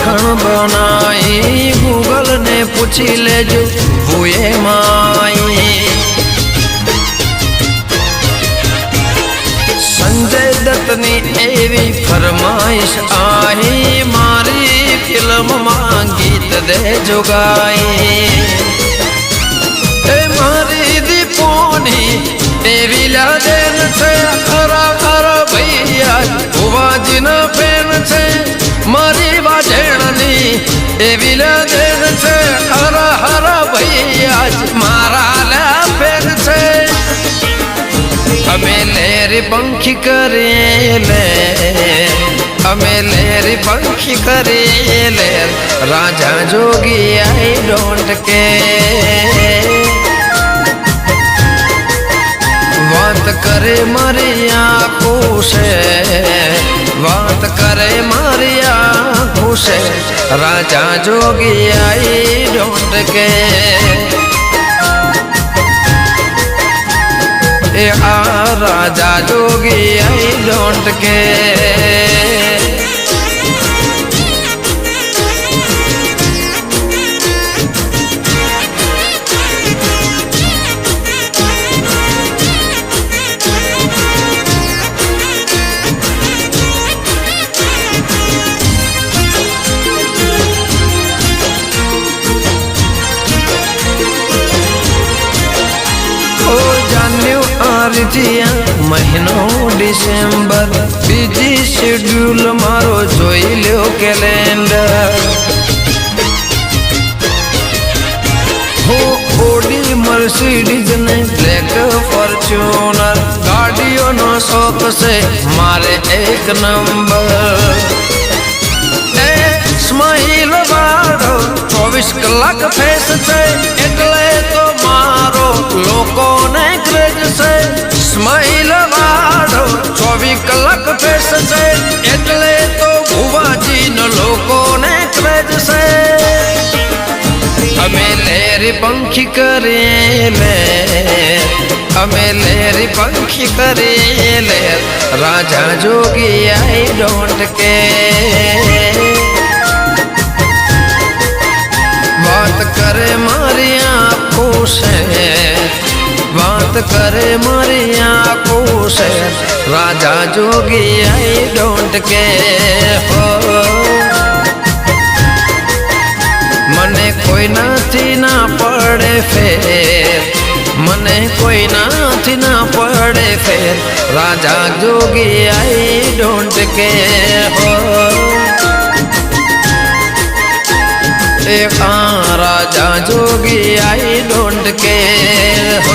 ओळखण बनाई गूगल ने पूछी लेजो हुए माई। संजय दत्तनी एवी फरमाइश आई मारी फिल्म में गीत दे जो गाई। मारी दीपोनी एवी लादेन छे खरा खरा भैया भुवाजी न फेन छे मारी वाजेणनी एवी लादेन छे हरा हरा भैया मारा ला फेन छे। अमे लेरी पंखी करेले अमे लेरी पंखी करेले राजा जोगी आई डोंट केयर। बात करे मारी आँखों से बात करे मारी आँखों से राजा जोगी आई डोंट केयर। राजा जोगी आई डोंट केयर। महीनो डिसेम्बर बीजी शेड्यूल मारो जोई लो कैलेंडर। हो ओडी मर्सिडीज ने ब्लैक फॉर्च्यूनर गाड़ियों नो शौक से मारे एक नंबर। स्माइल वाड़ो 24 कलाक फेस छे एटले तो मारो लोको ने क्रेज छे। स्माइल वाड़ो 24 कलाक फेस छे एटले तो भुवाजी न लोको ने क्रेज छे। अमे लेरी पंखी करेले अमे लेरी पंखी करेले राजा जोगी आई डोंट केयर। बात करे मारी आँखों से बात करे मारी आँखों से राजा जोगी आई डोंट केयर। मने कोई नाथी ना पड़े फेर मने कोई नाथी ना पड़े फेर राजा जोगी आई डोंट केयर। राजा जोगी आई डोंट केयर।